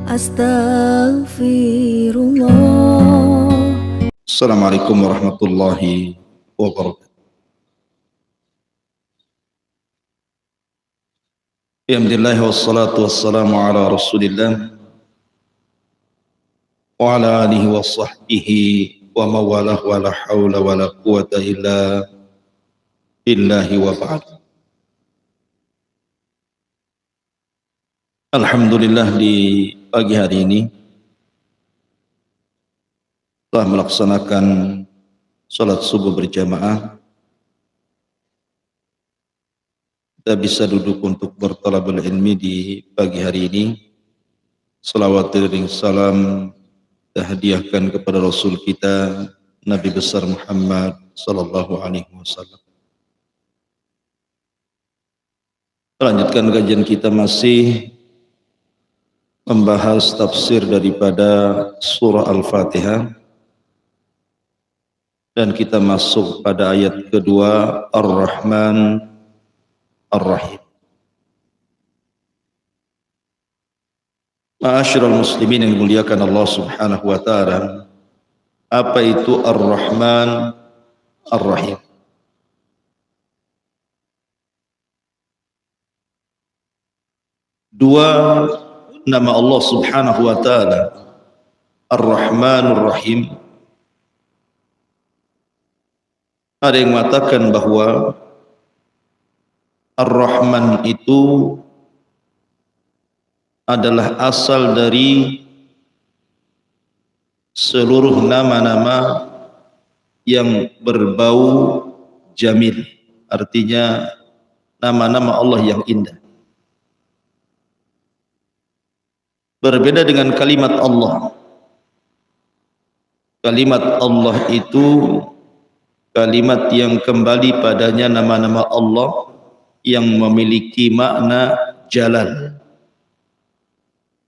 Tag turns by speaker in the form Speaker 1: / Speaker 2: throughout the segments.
Speaker 1: Astaghfirullah.
Speaker 2: Assalamualaikum warahmatullahi wabarakatuh. Alhamdulillah wassalatu wassalamu ala Rasulillah wa ala alihi wa sahbihi wa mawalah wa la hawla wa la quwata illa billahi wa ba'd. Alhamdulillah, di pagi hari ini telah melaksanakan salat subuh berjamaah. Kita bisa duduk untuk bertalabul ilmi di pagi hari ini. Salawat dan salam kita hadiahkan kepada Rasul kita Nabi besar Muhammad sallallahu alaihi wasallam. Lanjutkan kajian kita, masih membahas tafsir daripada surah Al-Fatihah, dan kita masuk pada ayat kedua, Ar-Rahman Ar-Rahim. Ma'asyiral muslimin yang dimuliakan Allah Subhanahu wa taala, apa itu Ar-Rahman Ar-Rahim? Dua nama Allah Subhanahu wa taala, Ar-Rahman Ar-Rahim. Ada yang mengatakan bahwa Ar-Rahman itu adalah asal dari seluruh nama-nama yang berbau jamil, artinya nama-nama Allah yang indah. Berbeda dengan kalimat Allah. Kalimat Allah itu kalimat yang kembali padanya nama-nama Allah yang memiliki makna jalal.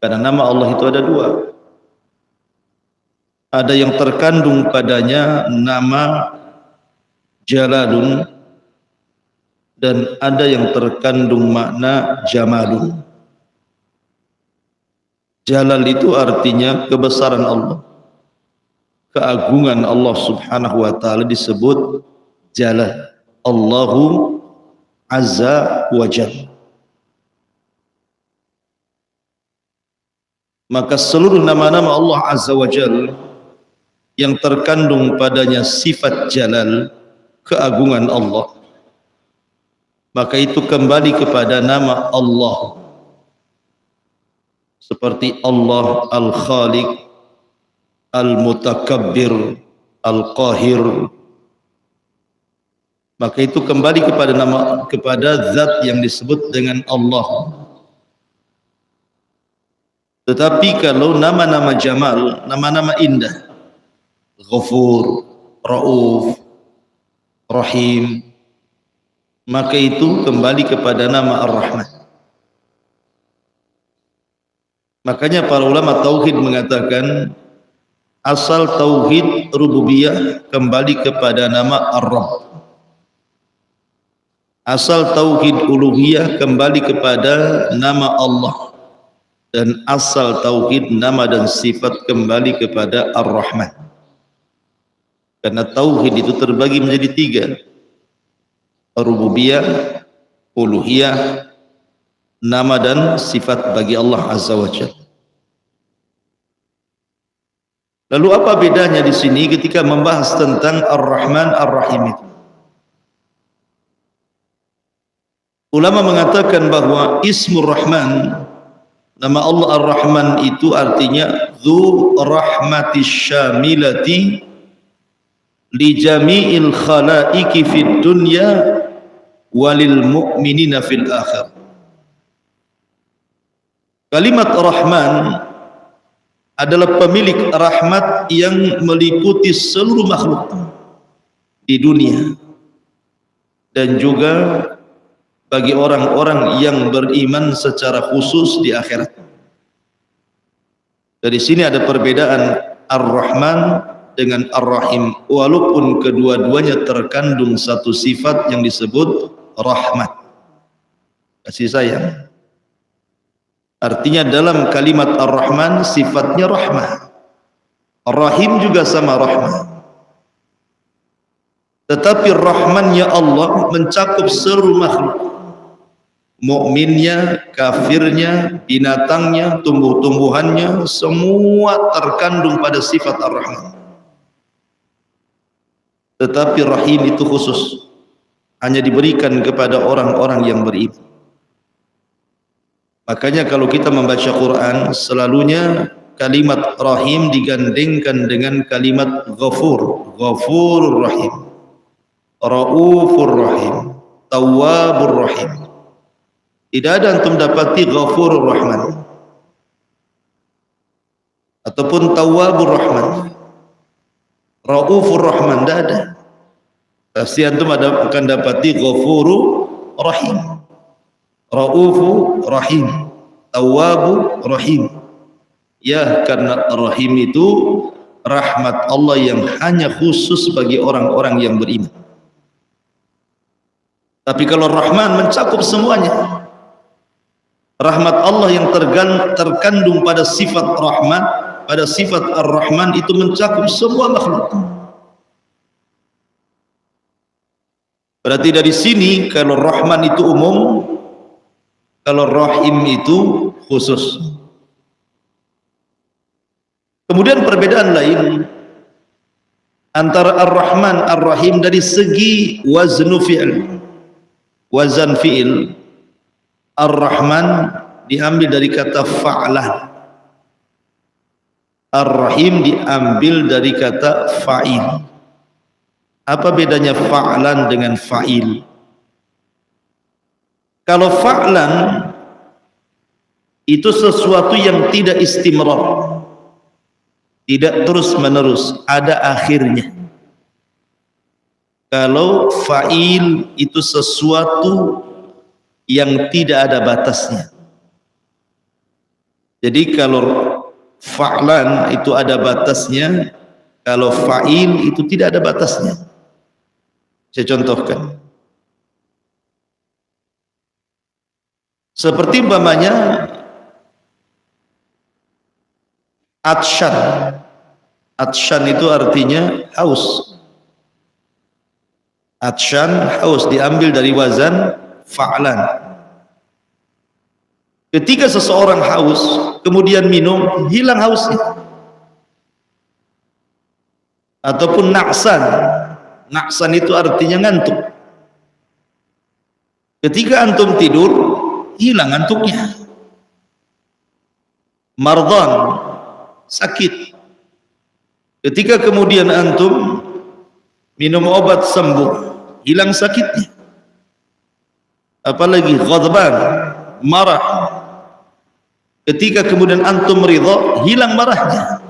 Speaker 2: Karena nama Allah itu ada dua. Ada yang terkandung padanya nama jalalun, dan ada yang terkandung makna jamalun. Jalal itu artinya kebesaran Allah, keagungan Allah Subhanahu wa taala disebut jalal. Allahu azza wa jalla. Maka seluruh nama-nama Allah azza wa jalla yang terkandung padanya sifat jalal, keagungan Allah, maka itu kembali kepada nama Allah. Seperti Allah Al-Khaliq, Al-Mutakabbir, Al-Qahir, maka itu kembali kepada nama, kepada zat yang disebut dengan Allah. Tetapi kalau nama-nama jamal, nama-nama indah, Ghafur, Rauf, Rahim, maka itu kembali kepada nama Ar-Rahman. Makanya para ulama tauhid mengatakan asal tauhid rububiyah kembali kepada nama Ar-Rabb. Asal tauhid uluhiyah kembali kepada nama Allah, dan asal tauhid nama dan sifat kembali kepada Ar-Rahman. Karena tauhid itu terbagi menjadi tiga: rububiyah, uluhiyah, nama dan sifat bagi Allah Azza wa Jalla. Lalu apa bedanya di sini ketika membahas tentang Ar-Rahman Ar-Rahim itu? Ulama mengatakan bahwa Ismur Rahman, nama Allah Ar-Rahman itu artinya Dzu rahmatis syamilati li jami'il khalaiqi fid dunya walil mu'minina fil akhir. Kalimat Rahman adalah pemilik rahmat yang meliputi seluruh makhluk di dunia, dan juga bagi orang-orang yang beriman secara khusus di akhirat. Dari sini ada perbedaan Ar-Rahman dengan Ar-Rahim, walaupun kedua-duanya terkandung satu sifat yang disebut rahmat, kasih sayang. Artinya dalam kalimat Ar-Rahman sifatnya rahmah. Ar-Rahim juga sama rahmah. Tetapi rahmannya Allah mencakup seluruh makhluk. Mukminnya, kafirnya, binatangnya, tumbuh-tumbuhannya, semua terkandung pada sifat Ar-Rahman. Tetapi Rahim itu khusus, hanya diberikan kepada orang-orang yang beriman. Makanya kalau kita membaca Quran, selalunya kalimat Rahim digandengkan dengan kalimat Ghafur, Ghafurur Rahim, Raufur Rahim, Tawwabur Rahim. Tidak ada antum dapati Ghafurur Rahman ataupun Tawwabur Rahman, Raufur Rahman, tidak ada. Pasti antum akan dapati Ghafurur Rahim, Raufu Rahim, Tawwabu Rahim. Ya, karena Rahim itu rahmat Allah yang hanya khusus bagi orang-orang yang beriman. Tapi kalau Rahman mencakup semuanya. Rahmat Allah yang terkandung pada sifat rahmat, pada sifat Ar-Rahman itu mencakup semua makhluk. Berarti dari sini kalau Rahman itu umum, kalau Rahim itu khusus. Kemudian perbedaan lain antara Ar-Rahman Ar-Rahim dari segi waznu fi'il, wazan fi'il. Ar-Rahman diambil dari kata fa'lan, Ar-Rahim diambil dari kata fa'il. Apa bedanya fa'lan dengan fa'il? Kalau fa'lan itu sesuatu yang tidak istimrar, tidak terus menerus, ada akhirnya. Kalau fa'il itu sesuatu yang tidak ada batasnya. Jadi kalau fa'lan itu ada batasnya, kalau fa'il itu tidak ada batasnya. Saya contohkan. Seperti umpamanya atsyan. Atsyan itu artinya haus. Atsyan, haus, diambil dari wazan fa'lan. Ketika seseorang haus kemudian minum, hilang hausnya. Ataupun na'san. Na'san itu artinya ngantuk. Ketika antum tidur, hilang ngantuknya. Mardhan, sakit. Ketika kemudian antum minum obat sembuh, hilang sakitnya. Apalagi ghadban, marah. Ketika kemudian antum ridha, hilang marahnya.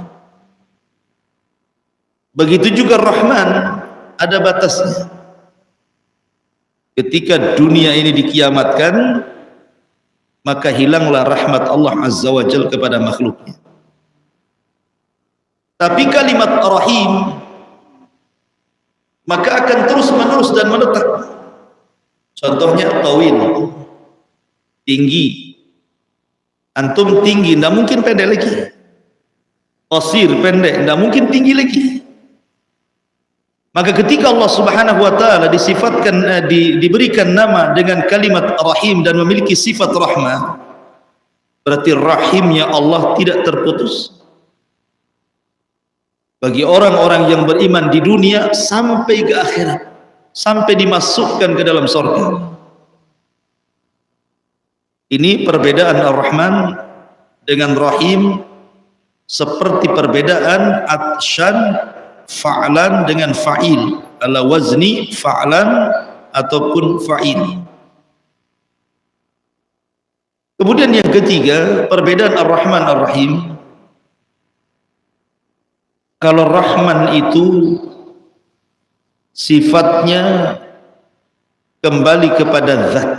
Speaker 2: Begitu juga Rahman, ada batasnya. Ketika dunia ini dikiamatkan, maka hilanglah rahmat Allah Azza wa Jalla kepada makhluknya. Tapi kalimat Rahim maka akan terus menerus dan menetap. Contohnya tawil, tinggi. Antum tinggi, tidak mungkin pendek lagi. Qasir, pendek, tidak mungkin tinggi lagi. Maka ketika Allah Subhanahu wa taala disifatkan, diberikan nama dengan kalimat Rahim dan memiliki sifat rahmah, berarti rahimnya Allah tidak terputus bagi orang-orang yang beriman di dunia sampai ke akhirat, sampai dimasukkan ke dalam surga. Ini perbedaan Ar-Rahman dengan Rahim, seperti perbedaan atsyan fa'lan dengan fa'il, ala wazni fa'lan ataupun fa'il. Kemudian yang ketiga, perbedaan Ar-Rahman Ar-Rahim. Kalau Rahman itu sifatnya kembali kepada zat,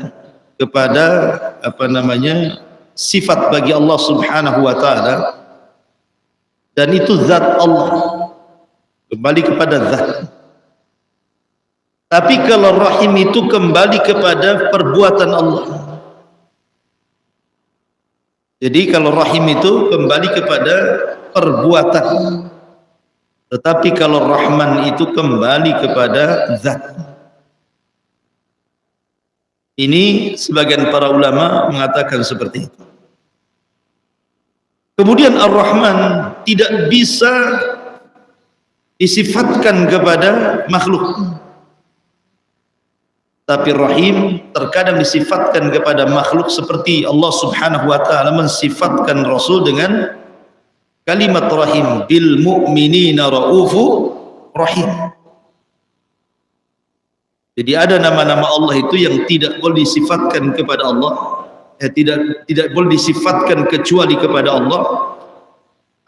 Speaker 2: kepada sifat bagi Allah Subhanahu wa taala, dan itu zat Allah, kembali kepada zat. Tapi kalau Rahim itu kembali kepada perbuatan Allah. Jadi kalau rahim itu kembali kepada perbuatan, tetapi kalau Rahman itu kembali kepada zat. Ini sebagian para ulama mengatakan seperti itu. Kemudian Ar-Rahman tidak bisa disifatkan kepada makhluk, tapi Rahim terkadang disifatkan kepada makhluk, seperti Allah Subhanahu wa taala mensifatkan Rasul dengan kalimat Rahim, bil mu'minina raufur rahim. Jadi ada nama-nama Allah itu yang tidak boleh disifatkan kepada Allah, tidak boleh disifatkan kecuali kepada Allah.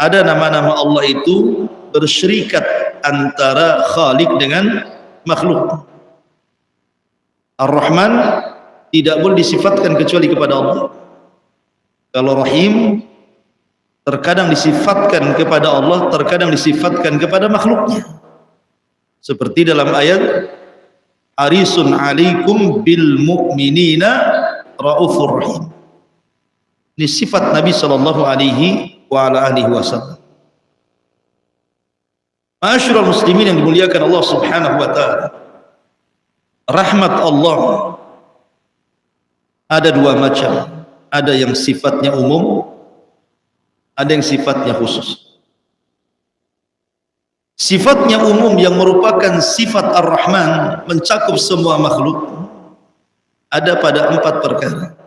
Speaker 2: Ada nama-nama Allah itu bersyirikat antara Khalik dengan makhluk. Ar-Rahman tidak boleh disifatkan kecuali kepada Allah. Kalau Rahim terkadang disifatkan kepada Allah, terkadang disifatkan kepada makhluknya. Seperti dalam ayat Harisun alaikum bil mu'minina raufur rahim. Ini sifat Nabi sallallahu alaihi wa ala alihi wasallam. Ma'asyiral muslimin yang dimuliakan Allah Subhanahu wa taala. Rahmat Allah ada dua macam. Ada yang sifatnya umum, ada yang sifatnya khusus. Sifatnya umum yang merupakan sifat Ar-Rahman, mencakup semua makhluk, ada pada 4 perkara.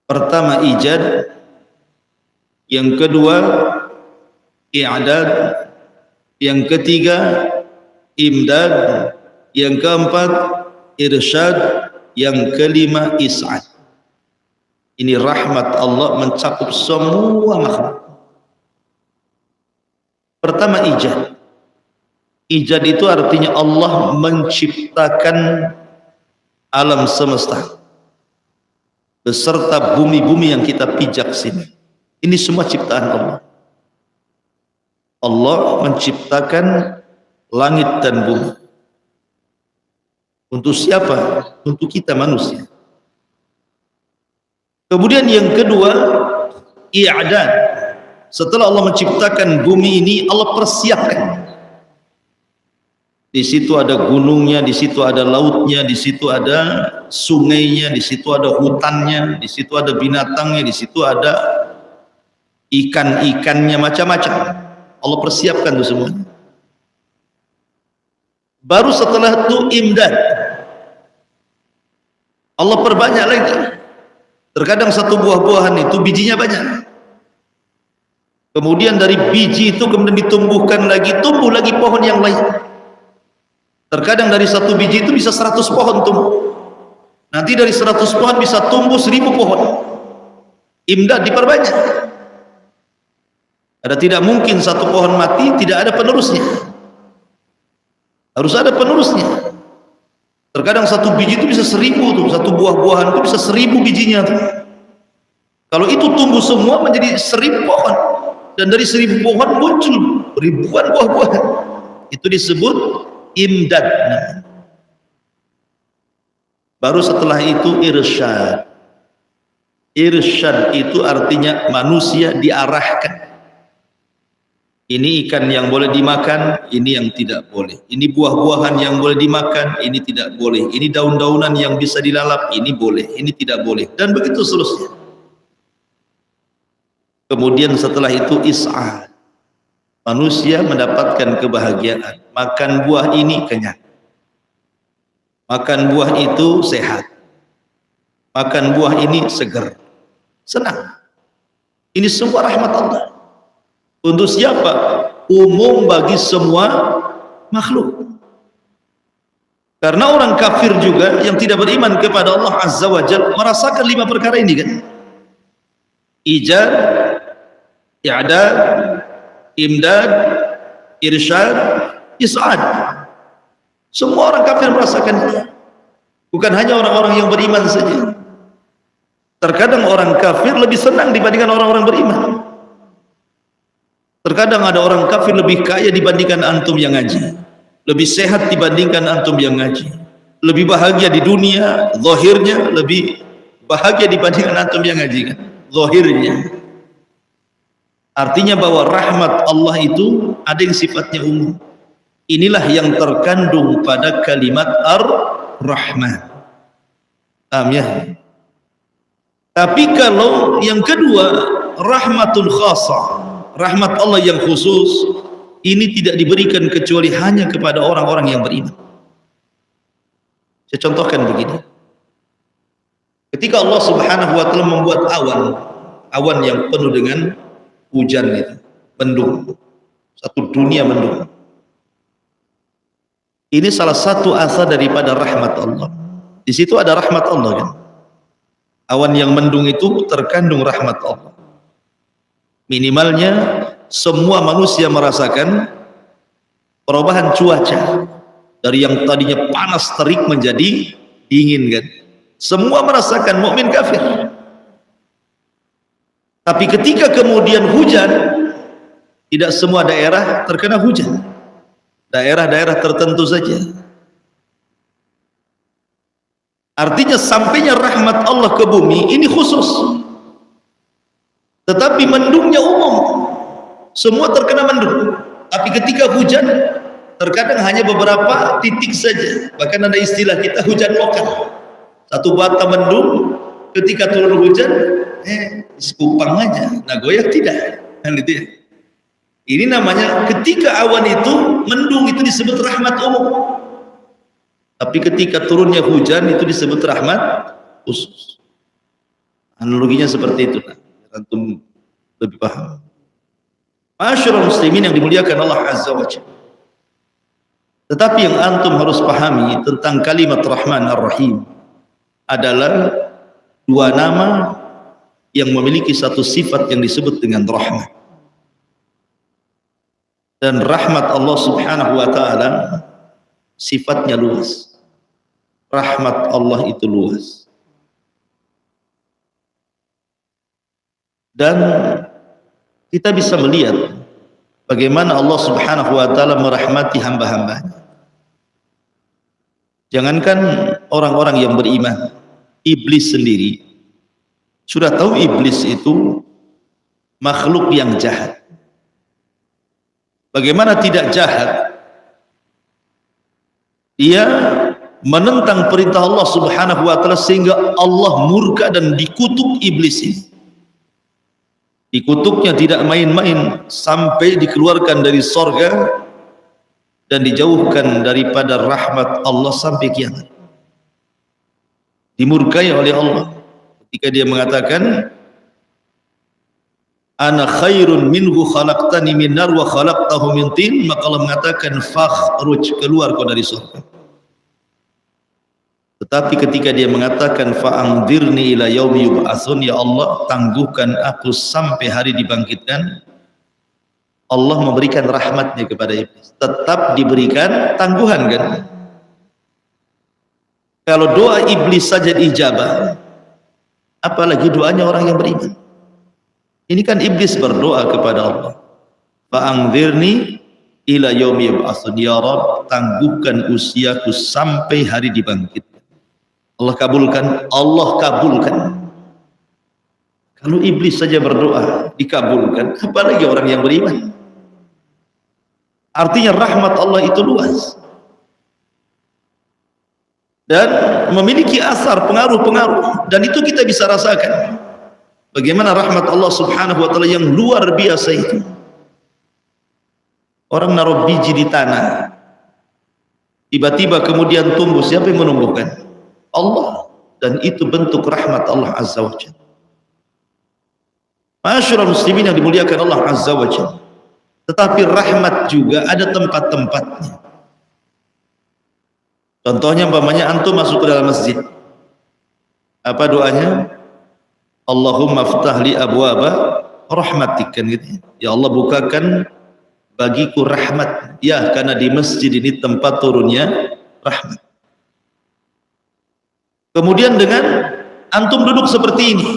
Speaker 2: Pertama ijad, yang kedua i'dad, yang ketiga imdad, yang keempat irsyad, yang kelima is'ad. Ini rahmat Allah mencakup semua makhluk. Pertama ijad. Ijad itu artinya Allah menciptakan alam semesta beserta bumi-bumi yang kita pijak sini. Ini semua ciptaan Allah. Allah menciptakan langit dan bumi. Untuk siapa? Untuk kita manusia. Kemudian yang kedua i'dad. Setelah Allah menciptakan bumi ini, Allah persiapkan. Di situ ada gunungnya, di situ ada lautnya, di situ ada sungainya, di situ ada hutannya, di situ ada binatangnya, di situ ada ikan-ikannya, macam-macam. Allah persiapkan itu semuanya. Baru setelah itu imdad. Allah perbanyak lagi. Terkadang satu buah-buahan itu bijinya banyak. Kemudian dari biji itu kemudian ditumbuhkan lagi, tumbuh lagi pohon yang lain. Terkadang dari satu biji itu bisa 100 pohon tumbuh. Nanti dari 100 pohon bisa tumbuh 1000 pohon. Imdad diperbanyak. Ada tidak mungkin satu pohon mati tidak ada penerusnya. Harus ada penerusnya. Terkadang satu biji itu bisa 1000 tuh, satu buah-buahan itu bisa 1000 bijinya tuh. Kalau itu tumbuh semua menjadi 1000 pohon. Dan dari 1000 pohon muncul ribuan buah-buahan. Itu disebut imdad. Baru setelah itu irsyad. Irsyad itu artinya manusia diarahkan. Ini ikan yang boleh dimakan, ini yang tidak boleh. Ini buah-buahan yang boleh dimakan, ini tidak boleh. Ini daun-daunan yang bisa dilalap, ini boleh, ini tidak boleh. Dan begitu seterusnya. Kemudian setelah itu is'ad. Manusia mendapatkan kebahagiaan. Makan buah ini kenyang. Makan buah itu sehat. Makan buah ini seger. Senang. Ini semua rahmat Allah. Untuk siapa? Umum bagi semua makhluk. Karena orang kafir juga yang tidak beriman kepada Allah Azza wa Jalla merasakan 5 perkara ini kan. Ijad, i'dad, imdad, irsyad, is'ad. Semua orang kafir merasakan ini. Bukan hanya orang-orang yang beriman saja. Terkadang orang kafir lebih senang dibandingkan orang-orang beriman. Terkadang ada orang kafir lebih kaya dibandingkan antum yang ngaji, lebih sehat dibandingkan antum yang ngaji, lebih bahagia di dunia, zahirnya lebih bahagia dibandingkan antum yang ngaji kan, zahirnya. Artinya bahwa rahmat Allah itu ada yang sifatnya umum. Inilah yang terkandung pada kalimat Ar-Rahman. Ya. Tapi kalau yang kedua, rahmatul khasah, rahmat Allah yang khusus, ini tidak diberikan kecuali hanya kepada orang-orang yang beriman. Saya contohkan begini. Ketika Allah Subhanahu wa taala membuat awan yang penuh dengan hujan itu, mendung, satu dunia mendung. Ini salah satu asal daripada rahmat Allah. Di situ ada rahmat Allah kan. Awan yang mendung itu terkandung rahmat Allah. Minimalnya semua manusia merasakan perubahan cuaca dari yang tadinya panas terik menjadi dingin kan. Semua merasakan, mukmin kafir. Tapi ketika kemudian hujan, tidak semua daerah terkena hujan. Daerah-daerah tertentu saja. Artinya sampainya rahmat Allah ke bumi ini khusus. Tetapi mendungnya umum. Semua terkena mendung. Tapi ketika hujan, terkadang hanya beberapa titik saja. Bahkan ada istilah kita hujan lokal. Satu bata mendung, ketika turun hujan, sekupang aja. Nah goyak tidak. Kan gitu ya. Ini namanya ketika awan itu mendung itu disebut rahmat umum. Tapi ketika turunnya hujan itu disebut rahmat khusus. Analoginya seperti itu. Antum lebih paham. Masyarul muslimin yang dimuliakan Allah Azza wa Jalla. Tetapi yang antum harus pahami tentang kalimat Rahman Ar-Rahim adalah dua nama yang memiliki satu sifat yang disebut dengan rahmat. Dan rahmat Allah Subhanahu wa taala sifatnya luas. Rahmat Allah itu luas. Dan kita bisa melihat bagaimana Allah Subhanahu wa taala merahmati hamba-hambanya. Jangankan orang-orang yang beriman, iblis sendiri sudah tahu iblis itu makhluk yang jahat. Bagaimana tidak jahat? Dia menentang perintah Allah Subhanahu wa taala sehingga Allah murka dan dikutuk iblis ini. Dikutuknya tidak main-main sampai dikeluarkan dari sorga dan dijauhkan daripada rahmat Allah sampai kiamat. Dimurkai oleh Allah ketika dia mengatakan ana khairun minhu khalaqtani min nar wa khalaqtahu min tin, maka Allah mengatakan fakhruj, keluar kau dari surga. Tetapi ketika dia mengatakan fa'angdirni ila yaumi yub'atsun, ya Allah tangguhkan aku sampai hari dibangkitkan, Allah memberikan rahmatnya kepada iblis. Tetap diberikan tangguhan kan. Kalau doa iblis saja diijabah, apalagi doanya orang yang beriman. Ini kan iblis berdoa kepada Allah. Fa'angdirni ila yaumi yub'atsun, ya Rabb tangguhkan usiaku sampai hari dibangkitkan. Allah kabulkan, Allah kabulkan. Kalau iblis saja berdoa dikabulkan, apalagi orang yang beriman. Artinya rahmat Allah itu luas dan memiliki asar, pengaruh-pengaruh, dan itu kita bisa rasakan bagaimana rahmat Allah Subhanahu wa taala yang luar biasa itu. Orang naruh biji di tanah, tiba-tiba kemudian tumbuh, siapa yang menumbuhkan? Allah. Dan itu bentuk rahmat Allah Azza wa Jalla. Masyarul muslimin yang dimuliakan Allah Azza wa Jalla. Tetapi rahmat juga ada tempat-tempatnya. Contohnya umpamanya antum masuk ke dalam masjid, apa doanya? Allahumma ftah li abwaba rahmatik, kan gitu. Ya Allah bukakan bagiku rahmat, ya karena di masjid ini tempat turunnya rahmat. Kemudian dengan antum duduk seperti ini,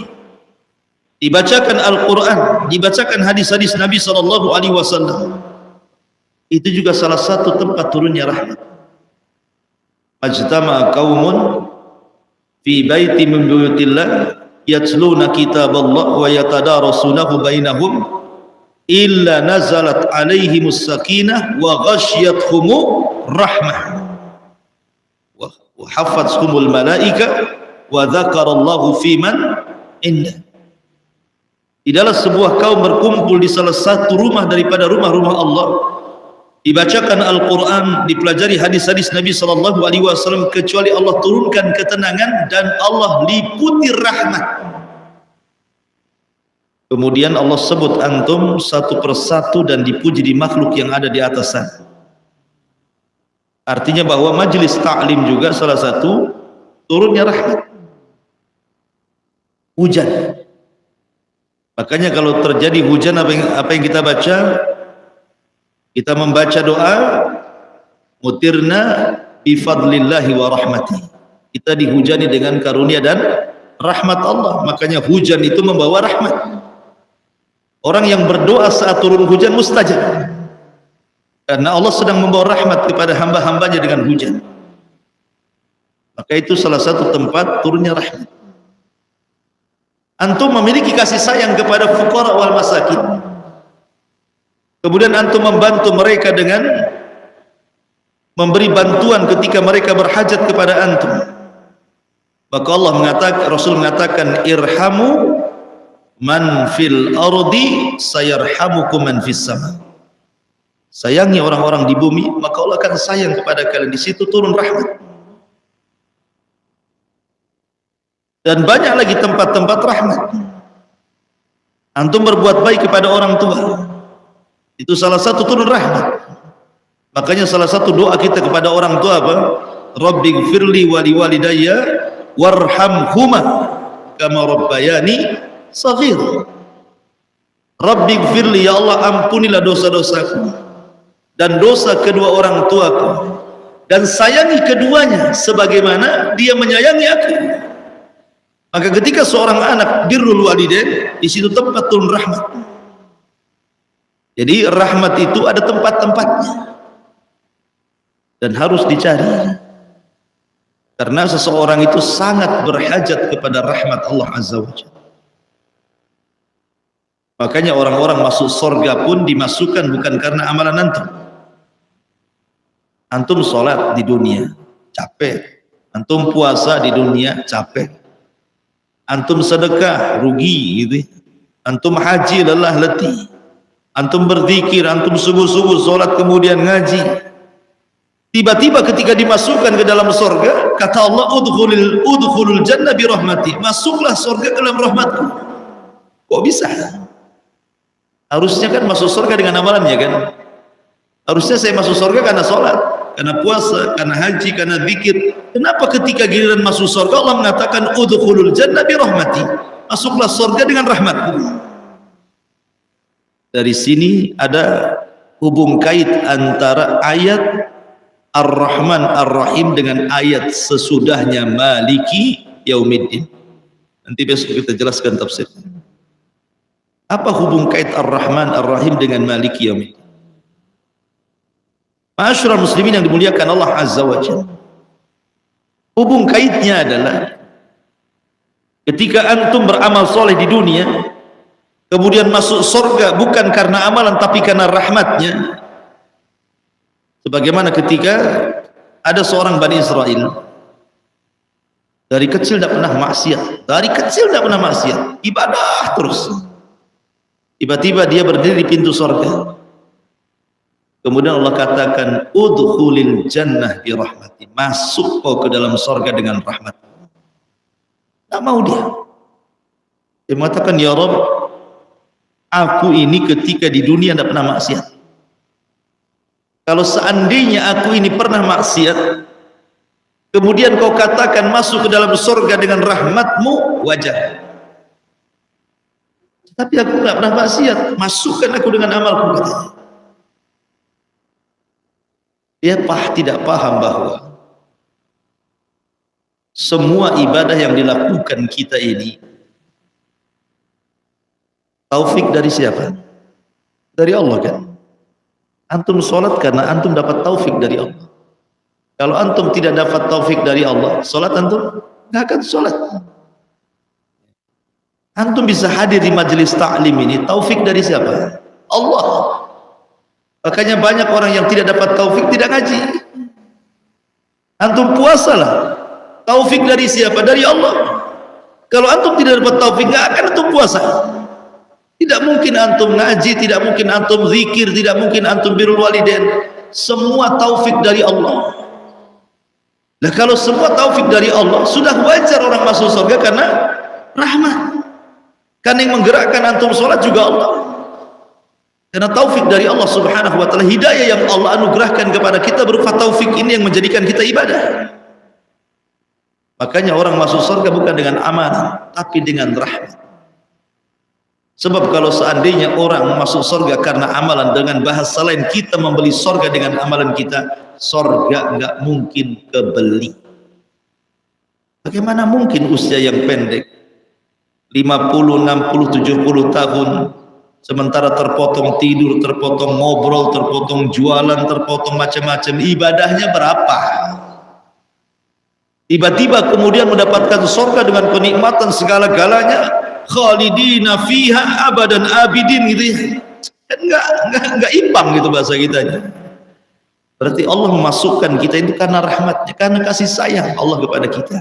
Speaker 2: dibacakan Al-Quran, dibacakan hadis-hadis Nabi SAW, itu juga salah satu tempat turunnya rahmat. Majtama'a qaumun fi baiti min buyutillah yatluna kitaballah wa yatadarasunahu bainahum illa nazalat alaihimus sakinah wa ghasyiyatuhumur rahmah wa hafatzhumul malaika wa dzakarallahu fiman indah. Tidaklah sebuah kaum berkumpul di salah satu rumah daripada rumah-rumah Allah, dibacakan Al-Quran, dipelajari hadis-hadis Nabi SAW, kecuali Allah turunkan ketenangan dan Allah liputi rahmat. Kemudian Allah sebut antum satu persatu dan dipuji di makhluk yang ada di atas sana. Artinya bahwa majelis ta'lim juga salah satu turunnya rahmat, hujan. Makanya kalau terjadi hujan, apa yang kita baca? Kita membaca doa mutirna bifadlillahi wa rahmati. Kita dihujani dengan karunia dan rahmat Allah. Makanya hujan itu membawa rahmat. Orang yang berdoa saat turun hujan mustajab, karena Allah sedang membawa rahmat kepada hamba-hambanya dengan hujan. Maka itu salah satu tempat turunnya rahmat. Antum memiliki kasih sayang kepada fuqara wal masakin, kemudian antum membantu mereka dengan memberi bantuan ketika mereka berhajat kepada antum, maka Allah mengatakan, Rasul mengatakan, irhamu man fil ardi sayarhamukum man fis sama. Sayangi orang-orang di bumi, maka Allah akan sayang kepada kalian. Di situ turun rahmat. Dan banyak lagi tempat-tempat rahmat. Antum berbuat baik kepada orang tua, itu salah satu turun rahmat. Makanya salah satu doa kita kepada orang tua apa? Rabbighfirli wa liwalidayya warhamhuma kama rabbayani shaghir. Rabbighfirli, ya Allah ampunilah dosa-dosaku dan dosa kedua orang tuaku, dan sayangi keduanya sebagaimana dia menyayangi aku. Maka ketika seorang anak birrul walidain, di situ tempat turun rahmat. Jadi rahmat itu ada tempat-tempatnya dan harus dicari, karena seseorang itu sangat berhajat kepada rahmat Allah Azza wa Jalla. Makanya orang-orang masuk surga pun dimasukkan bukan karena amalan antum. Antum sholat di dunia capek, antum puasa di dunia capek, antum sedekah rugi gitu, antum haji lelah letih, antum berzikir, antum subuh-subuh sholat kemudian ngaji. Tiba-tiba ketika dimasukkan ke dalam surga, kata Allah, udkhulul jannah bi rahmati, masuklah surga ke dalam rahmatku. Kok bisa? Harusnya kan masuk surga dengan amalannya kan? Harusnya saya masuk surga karena sholat, karena puasa, karena haji, karena zikir. Kenapa ketika giliran masuk surga Allah mengatakan udkhulul jannah bi rahmati, masuklah surga dengan rahmatku? Dari sini ada hubung kait antara ayat Ar-Rahman Ar-Rahim dengan ayat sesudahnya Maliki Yaumiddin. Nanti besok kita jelaskan tafsir. Apa hubung kait Ar-Rahman Ar-Rahim dengan Maliki Yaumiddin? Ma'asyiral muslimin yang dimuliakan Allah Azza wa Jalla, hubung kaitnya adalah ketika antum beramal soleh di dunia, kemudian masuk surga bukan karena amalan tapi karena rahmatnya. Sebagaimana ketika ada seorang Bani Israel, dari kecil tidak pernah maksiat, ibadah terus. Tiba-tiba dia berdiri di pintu surga, kemudian Allah katakan udkhulil jannah bi rahmati, masuk kau ke dalam surga dengan rahmat. Tak mau dia mengatakan, ya Rabb, aku ini ketika di dunia tidak pernah maksiat. Kalau seandainya aku ini pernah maksiat, kemudian kau katakan masuk ke dalam surga dengan rahmatmu, wajar. Tapi aku tidak pernah maksiat, masukkan aku dengan amalku. Dia tidak paham bahwa semua ibadah yang dilakukan kita ini taufik dari siapa? Dari Allah kan? Antum sholat karena antum dapat taufik dari Allah. Kalau antum tidak dapat taufik dari Allah, sholat antum nggak akan sholat. Antum bisa hadir di majelis ta'lim ini, taufik dari siapa? Allah. Makanya banyak orang yang tidak dapat taufik tidak ngaji. Antum puasalah, taufik dari siapa? Dari Allah. Kalau antum tidak dapat taufik, nggak akan antum puasa. Tidak mungkin antum ngaji, tidak mungkin antum zikir, tidak mungkin antum birrul walidain. Semua taufik dari Allah. Nah, kalau semua taufik dari Allah, sudah wajar orang masuk surga karena rahmat. Karena yang menggerakkan antum sholat juga Allah. Karena taufik dari Allah subhanahu wa ta'ala, hidayah yang Allah anugerahkan kepada kita berupa taufik ini yang menjadikan kita ibadah. Makanya orang masuk surga bukan dengan amalan, tapi dengan rahmat. Sebab kalau seandainya orang masuk surga karena amalan, dengan bahasa lain kita membeli surga dengan amalan kita, surga nggak mungkin kebeli. Bagaimana mungkin usia yang pendek 50, 60, 70 tahun sementara terpotong tidur, terpotong ngobrol, terpotong jualan, terpotong macam-macam, ibadahnya berapa? Tiba-tiba kemudian mendapatkan surga dengan kenikmatan segala-galanya, khalidina fiha abadan abidin gitu ya. Enggak imbang gitu bahasa kita. Berarti Allah memasukkan kita itu karena rahmatnya, karena kasih sayang Allah kepada kita.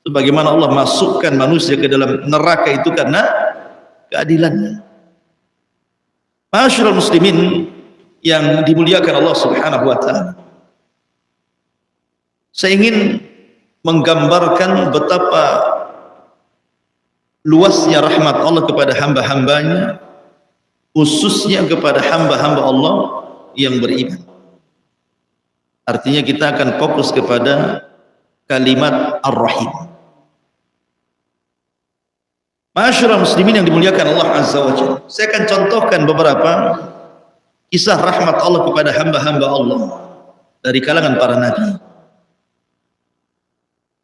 Speaker 2: Sebagaimana Allah masukkan manusia ke dalam neraka itu karena keadilannya. Ma'asyiral muslimin yang dimuliakan Allah subhanahu wa ta'ala, saya ingin menggambarkan betapa luasnya rahmat Allah kepada hamba-hambanya, khususnya kepada hamba-hamba Allah yang beriman. Artinya kita akan fokus kepada kalimat Ar-Rahim. Ma'asyiral muslimin yang dimuliakan Allah azza wa jalla, saya akan contohkan beberapa kisah rahmat Allah kepada hamba-hamba Allah dari kalangan para nabi.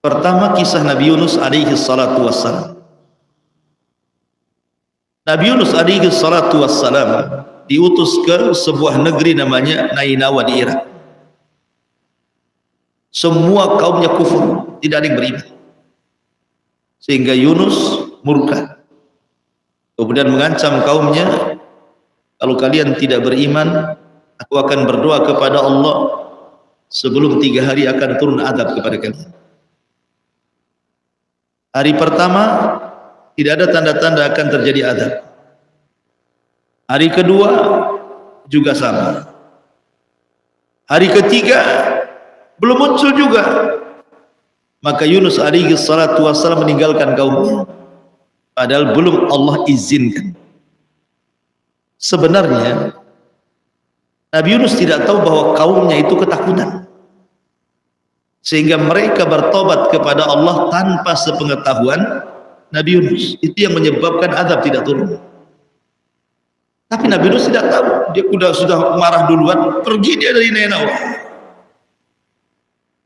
Speaker 2: Pertama, kisah Nabi Yunus alaihi salatu wassalam. Nabi Yunus alaihi salatu wassalam diutus ke sebuah negeri namanya Nainawa di Irak. Semua kaumnya kufur, tidak ada yang beriman, sehingga Yunus murka, kemudian mengancam kaumnya, kalau kalian tidak beriman, aku akan berdoa kepada Allah sebelum 3 hari akan turun azab kepada kalian. Hari pertama tidak ada tanda-tanda akan terjadi azab. Hari kedua juga sama. Hari ketiga belum muncul juga. Maka Yunus alaihi salatu wassalam meninggalkan kaumnya, padahal belum Allah izinkan. Sebenarnya Nabi Yunus tidak tahu bahwa kaumnya itu ketakutan, sehingga mereka bertobat kepada Allah tanpa sepengetahuan Nabi Yunus. Itu yang menyebabkan azab tidak turun. Tapi Nabi Yunus tidak tahu, dia sudah marah duluan, pergi dia dari Nainawa.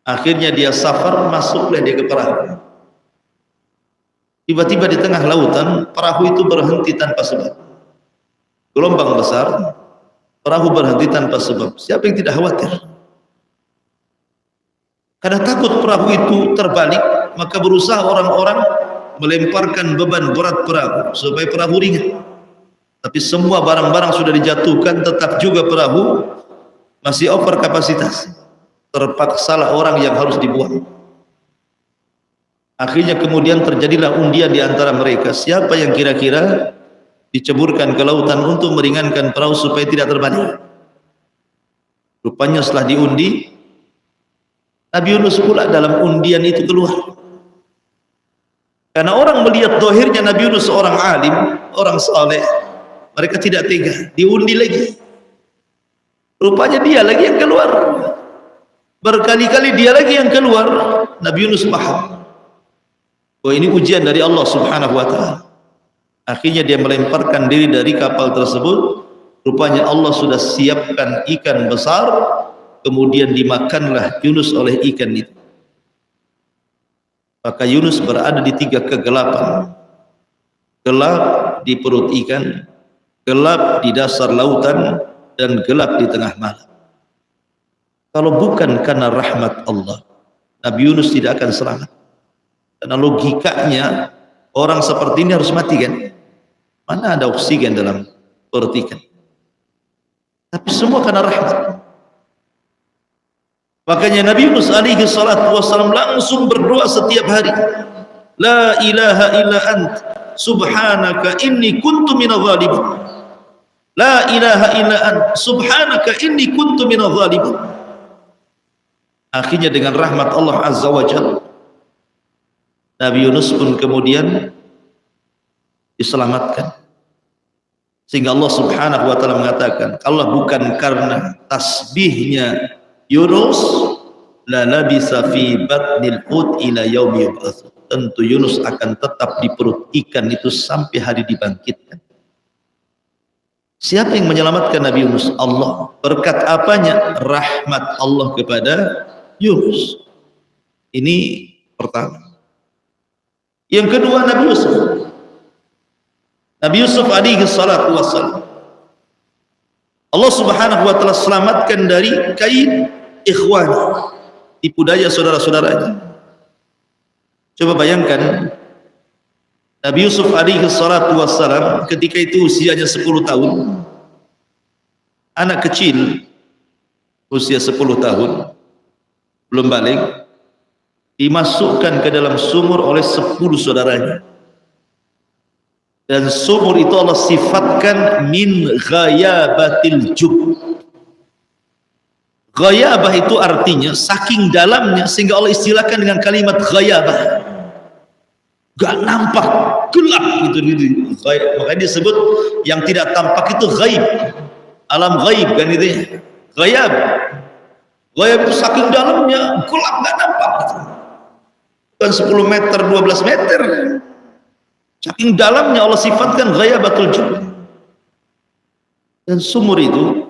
Speaker 2: Akhirnya dia safar, masuklah dia ke perahu. Tiba-tiba di tengah lautan, perahu itu berhenti tanpa sebab. Gelombang besar, perahu berhenti tanpa sebab. Siapa yang tidak khawatir? Karena takut perahu itu terbalik, maka berusaha orang-orang melemparkan beban berat perahu supaya perahu ringan. Tapi semua barang-barang sudah dijatuhkan, tetap juga perahu masih over kapasitas. Terpaksalah orang yang harus dibuang. Akhirnya kemudian terjadilah undian di antara mereka, siapa yang kira-kira diceburkan ke lautan untuk meringankan perahu supaya tidak terbalik. Rupanya setelah diundi, Nabi Yunus pula dalam undian itu keluar. Karena orang melihat dohirnya Nabi Yunus seorang alim, orang saleh, mereka tidak tega, diundi lagi. Rupanya dia lagi yang keluar. Berkali-kali dia lagi yang keluar. Nabi Yunus paham, oh ini ujian dari Allah subhanahu wa ta'ala. Akhirnya dia melemparkan diri dari kapal tersebut. Rupanya Allah sudah siapkan ikan besar, kemudian dimakanlah Yunus oleh ikan itu. Maka Yunus berada di 3 kegelapan. Gelap di perut ikan, gelap di dasar lautan, dan gelap di tengah malam. Kalau bukan karena rahmat Allah, Nabi Yunus tidak akan selamat. Karena logikanya orang seperti ini harus mati kan? Mana ada oksigen dalam perut ikan? Tapi semua karena rahmat. Makanya Nabi Yunus alaihi salatu wassalam langsung berdoa setiap hari. La ilaha illa ant subhanaka inni kuntu minadh dhalimin. La ilaha illa ant subhanaka inni kuntu minadh dhalimin. Akhirnya dengan rahmat Allah azza wa jalla, Nabi Yunus pun kemudian diselamatkan. Sehingga Allah subhanahu wa ta'ala mengatakan, kalau bukan karena tasbihnya Yunus, la labisa fi batnil hut ila yaumi yub'ats. Tentu Yunus akan tetap di perut ikan itu sampai hari dibangkitkan. Siapa yang menyelamatkan Nabi Yunus? Allah. Berkat apanya? Rahmat Allah kepada Yunus. Ini pertama. Yang kedua, Nabi Yusuf. Nabi Yusuf alaihi salatu wassalam, Allah subhanahu wa ta'ala selamatkan dari kaid ikhwani, tipu daya saudara-saudaranya. Coba bayangkan Nabi Yusuf alaihi salatu wassalam ketika itu usianya 10 tahun, anak kecil usia 10 tahun belum balik, dimasukkan ke dalam sumur oleh 10 saudaranya. Dan sumur itu Allah sifatkan min ghayabatil jub. Ghayabah itu artinya saking dalamnya sehingga Allah istilahkan dengan kalimat ghayabah. Gak nampak, gelap gitu. Makanya disebut yang tidak tampak itu ghaib. Alam ghaib kan itu ya. Ghayab. Ghayab itu saking dalamnya, gelap gak nampak gitu. Bukan 10 meter, 12 meter. Saking dalamnya Allah sifatkan ghayabatul jub. Dan sumur itu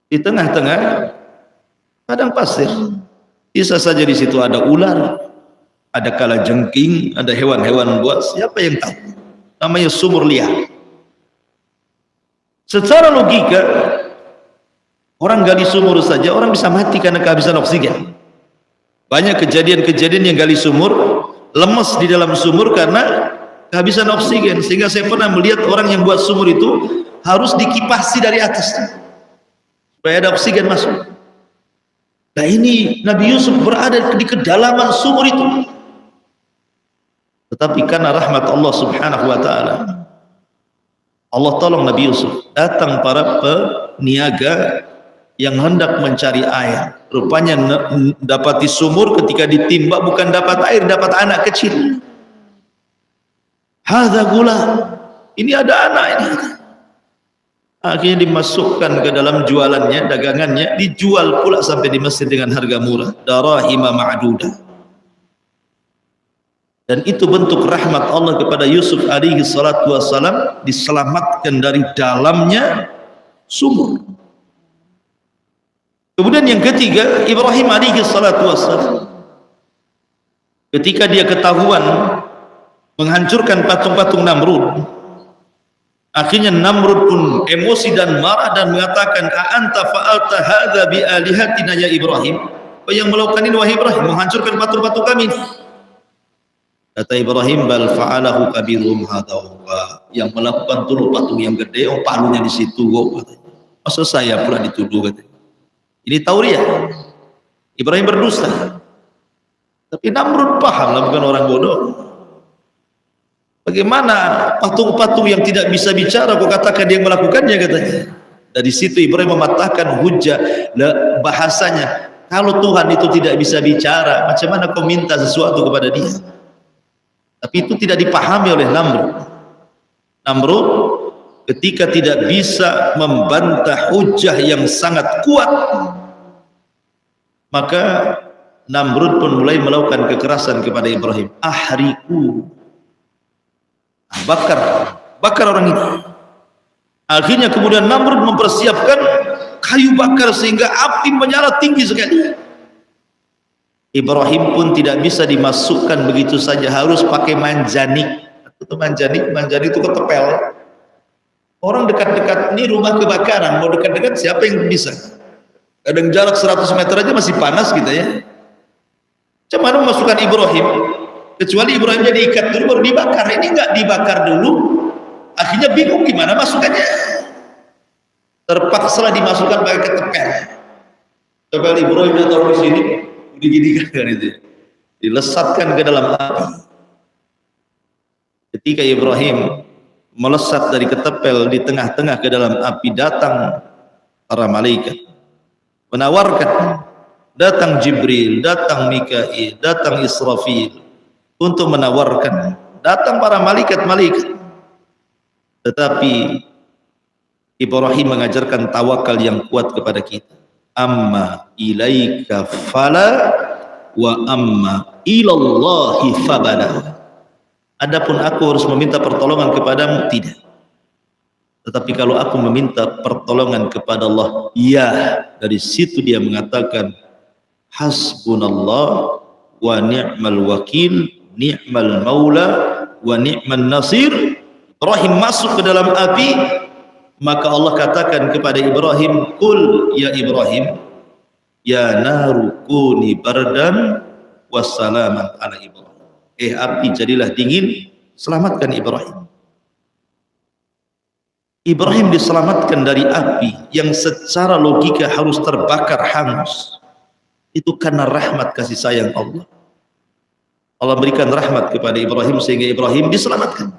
Speaker 2: di tengah-tengah padang pasir. Bisa saja di situ ada ular, ada kalajengking, ada hewan-hewan buas. Siapa yang tahu? Namanya sumur liar. Secara logika, orang gali sumur saja orang bisa mati karena kehabisan oksigen. Banyak kejadian-kejadian yang gali sumur lemes di dalam sumur karena kehabisan oksigen, sehingga saya pernah melihat orang yang buat sumur itu harus dikipasi dari atas supaya ada oksigen masuk. Nah ini Nabi Yusuf berada di kedalaman sumur itu, tetapi karena rahmat Allah subhanahu wa ta'ala, Allah tolong Nabi Yusuf. Datang para peniaga yang hendak mencari air, rupanya dapati sumur, ketika ditimba bukan dapat air, dapat anak kecil. Hadza gula, ini ada anak ini. Akhirnya dimasukkan ke dalam jualannya, dagangannya, dijual pula sampai di Mesir dengan harga murah, darahima ma'dudah. Dan itu bentuk rahmat Allah kepada Yusuf alaihi salatu wassalam, diselamatkan dari dalamnya sumur. Kemudian yang ketiga, Ibrahim alaihi salatu wassalam, ketika dia ketahuan menghancurkan patung-patung Namrud, akhirnya Namrud pun emosi dan marah dan mengatakan, a'anta fa'alta hadza bi alihatina ya Ibrahim? Apa yang melakukan ini wahai Ibrahim, menghancurkan patung-patung kami? Kata Ibrahim, bal fa'alahu kabirum hadza, yang melakukan itu patung yang gede, oh palunya di situ kok. Masa saya pula dituduh katanya. Ini tauriah. Ibrahim berdusta. Tapi Namrud paham lah, bukan orang bodoh. Bagaimana patung-patung yang tidak bisa bicara kok katakan dia yang melakukannya, katanya. Dari situ Ibrahim mematahkan hujah bahasanya. Kalau Tuhan itu tidak bisa bicara, macam mana kau minta sesuatu kepada dia? Tapi itu tidak dipahami oleh Namrud. Namrud ketika tidak bisa membantah hujah yang sangat kuat, maka Namrud pun mulai melakukan kekerasan kepada Ibrahim. Ahriku, bakar orang ini. Akhirnya kemudian Namrud mempersiapkan kayu bakar sehingga api menyala tinggi sekali. Ibrahim pun tidak bisa dimasukkan begitu saja, harus pakai manjanik. Itu manjanik itu ketepel. Orang dekat-dekat ini rumah kebakaran, mau dekat-dekat siapa yang bisa? Kadang jarak 100 meter aja masih panas kita ya. Macam mana memasukkan Ibrahim? Kecuali Ibrahimnya diikat dulu baru dibakar. Ini enggak dibakar dulu. Akhirnya bingung gimana masukannya. Terpaksa dimasukkan pakai ketepel. Ketepel Ibrahimnya taruh di sini, diginikan kan itu. Dilesatkan ke dalam api. Ketika Ibrahim melesat dari ketepel di tengah-tengah ke dalam api, datang para malaikat menawarkan, datang Jibril, datang Mikail, datang Israfil untuk menawarkan, datang para malaikat-malaikat. Tetapi Ibrahim mengajarkan tawakal yang kuat kepada kita. Amma ilaika fala wa amma ilallahi fabala. Adapun aku harus meminta pertolongan kepadamu, tidak. Tetapi kalau aku meminta pertolongan kepada Allah, ya. Dari situ dia mengatakan hasbunallah wa ni'mal wakil, ni'mal maula wa ni'man nasir. Ibrahim masuk ke dalam api, maka Allah katakan kepada Ibrahim, qul ya Ibrahim, ya naru kuni bardan wassalaman ala Ibrahim. Api jadilah dingin, selamatkan Ibrahim. Ibrahim diselamatkan dari api yang secara logika harus terbakar hangus. Itu karena rahmat kasih sayang Allah. Allah berikan rahmat kepada Ibrahim sehingga Ibrahim diselamatkan.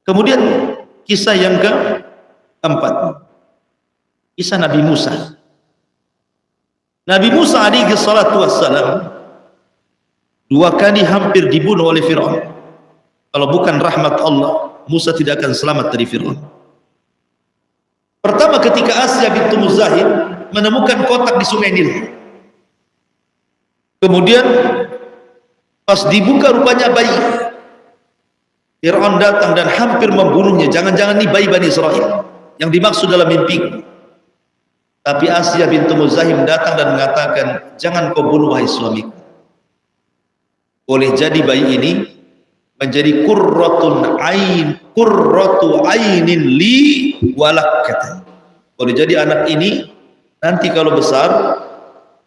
Speaker 2: Kemudian kisah yang keempat, kisah Nabi Musa. Nabi Musa alaihi salatu wassalam 2 kali hampir dibunuh oleh Fir'aun. Kalau bukan rahmat Allah, Musa tidak akan selamat dari Fir'aun. Pertama, ketika Asya bintu Muzahim menemukan kotak di Sungai Nil. Kemudian pas dibuka rupanya bayi. Fir'aun datang dan hampir membunuhnya. Jangan-jangan ini bayi Bani Israel yang dimaksud dalam mimpi. Tapi Asya bintu Muzahim datang dan mengatakan, jangan kau bunuh wahai suamiku. Boleh jadi bayi ini menjadi qurratu ainin li walak, kata. Boleh jadi anak ini nanti kalau besar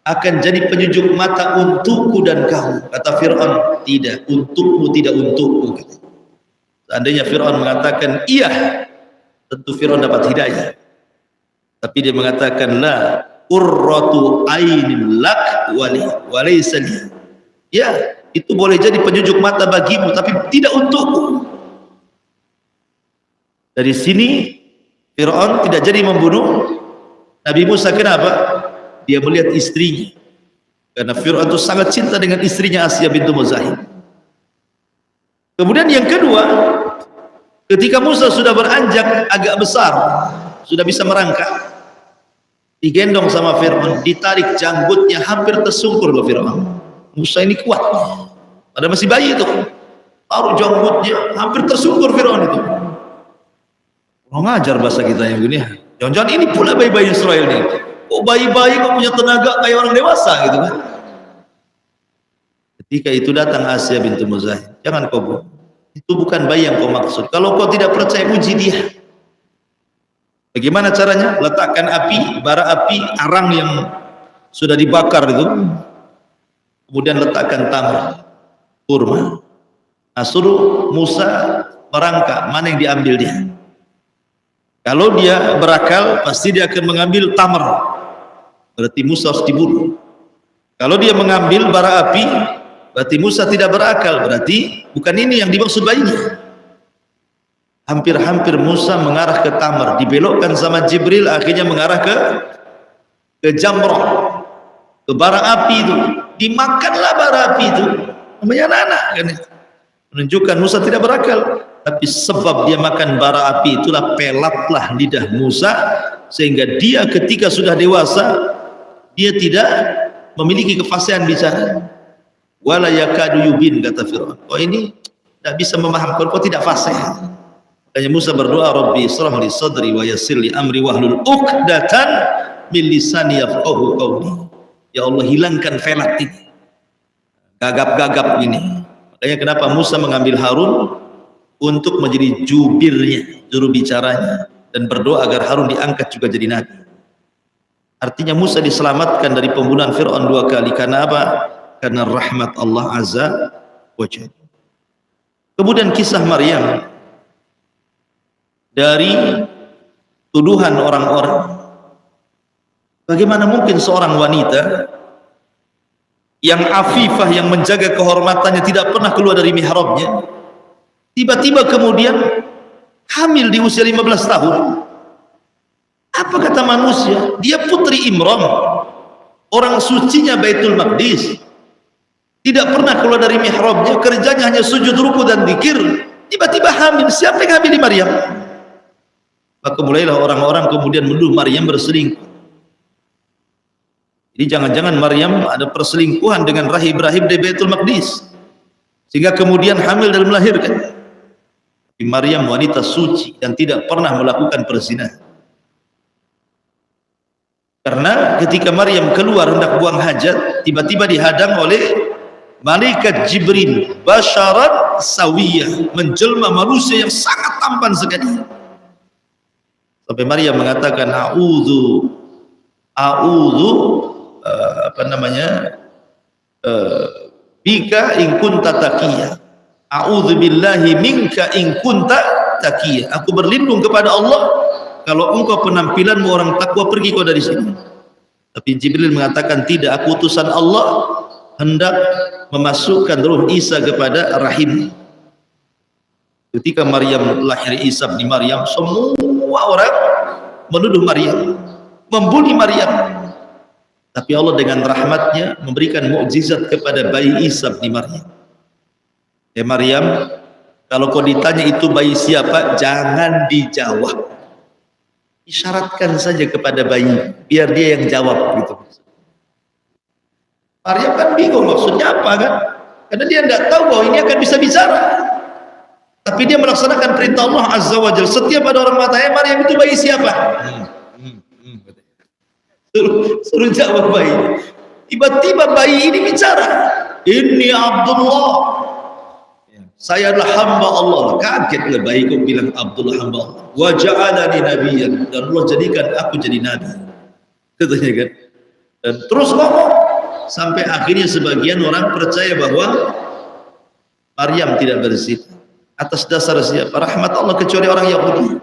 Speaker 2: akan jadi penyejuk mata untukku dan kamu. Kata Fir'aun, tidak, untukmu tidak untukku, kata. Seandainya Fir'aun mengatakan iya, tentu Fir'aun dapat hidayah. Tapi dia mengatakan la qurratu ainin lak walaysa li. Ya, itu boleh jadi penyejuk mata bagimu, tapi tidak untukku. Dari sini Fir'aun tidak jadi membunuh Nabi Musa. Kenapa? Dia melihat istrinya, karena Fir'aun itu sangat cinta dengan istrinya Asya bintu Muzahim. Kemudian yang kedua, ketika Musa sudah beranjak agak besar, sudah bisa merangkak, digendong sama Fir'aun, ditarik janggutnya, hampir tersungkur loh Fir'aun. Musa ini kuat, padahal masih bayi itu, taruh janggutnya, hampir tersungkur Fir'aun itu. Kurang ajar bahasa kita yang gini. Jangan-jangan ini pula bayi-bayi Israel nih. Oh, bayi-bayi kok punya tenaga kayak orang dewasa gitu kan. Ketika itu datang Asya bintu Muzahim, jangan kau bunuh. Itu bukan bayi yang kau maksud. Kalau kau tidak percaya, uji dia. Bagaimana caranya? Letakkan api, bara api, arang yang sudah dibakar itu. Kemudian letakkan tamar, kurma. Nah, suruh Musa merangkak, mana yang diambil dia. Kalau dia berakal, pasti dia akan mengambil tamar. Berarti Musa harus dibunuh. Kalau dia mengambil bara api, berarti Musa tidak berakal. Berarti bukan ini yang dimaksud bayinya. Hampir-hampir Musa mengarah ke tamar, dibelokkan sama Jibril, akhirnya mengarah ke jamrah, ke bara api itu. Dimakanlah bara api itu, namanya anak-anak kan, menunjukkan Musa tidak berakal. Tapi sebab dia makan bara api, itulah pelatlah lidah Musa, sehingga dia ketika sudah dewasa, dia tidak memiliki kefasihan bicara. Wala yakadu yubin, kata Fir'aun. Oh, ini tidak bisa memahami, kau tidak fasih. Makanya Musa berdoa, Rabbi israh li sadri wa yassir li amri wahlul uqdatan min lisani yafqahu qawli. Ya Allah, hilangkan velat ini, gagap-gagap ini. Makanya kenapa Musa mengambil Harun untuk menjadi jubirnya, juru bicaranya, dan berdoa agar Harun diangkat juga jadi nabi. Artinya Musa diselamatkan dari pembunuhan Fir'aun 2 kali. Karena apa? karena rahmat Allah Azza wa Jalla. Kemudian kisah Maryam, dari tuduhan orang-orang, bagaimana mungkin seorang wanita yang afifah, yang menjaga kehormatannya, tidak pernah keluar dari mihrabnya, tiba-tiba kemudian hamil di usia 15 tahun. Apa kata manusia? Dia putri Imran, orang sucinya Baitul Maqdis, tidak pernah keluar dari mihrabnya, kerjanya hanya sujud, ruku dan zikir, tiba-tiba hamil. Siapa yang hamil di Maryam? Maka mulailah orang-orang kemudian menuduh Maryam berselingkuh. Jadi jangan-jangan Maryam ada perselingkuhan dengan rahib-rahib di Baitul Maqdis, sehingga kemudian hamil dan melahirkan. Tapi Maryam wanita suci dan tidak pernah melakukan perzinahan. Karena ketika Maryam keluar hendak buang hajat, tiba-tiba dihadang oleh malaikat Jibril, basyarat sawiyah, menjelma manusia yang sangat tampan sekali. Sampai Maryam mengatakan a'udzu bika in kunta taqiyya, a'udzu billahi minka in kunta taqiyya. Aku berlindung kepada Allah, kalau engkau penampilanmu orang takwa, pergi kau dari sini. Tapi Jibril mengatakan tidak, aku utusan Allah hendak memasukkan ruh Isa kepada rahim. Ketika Maryam lahir Isa bin Maryam, semua orang menuduh Maryam, membuli Maryam. Tapi Allah dengan rahmatnya memberikan mukjizat kepada bayi Isa bin Maryam. Maryam, kalau kau ditanya itu bayi siapa, jangan dijawab, isyaratkan saja kepada bayi, biar dia yang jawab gitu. Maryam kan bingung maksudnya apa kan, karena dia tidak tahu bahwa ini akan bisa bicara. Tapi dia melaksanakan perintah Allah Azza wa Jalla. Setiap ada orang matanya, Maryam itu bayi siapa? Suruh jawab bayi. Tiba-tiba bayi ini bicara, Inni Abdullah, saya adalah hamba Allah. Kagetlah bayi kok bilang Abdullah hamba Allah. Wa ja'alani nabiyyan, dan Allah jadikan aku jadi nabi, katanya kan. Dan terus ngomong sampai akhirnya sebagian orang percaya bahwa Maryam tidak berzina. Atas dasar siapa? Rahmat Allah, kecuali orang Yahudi.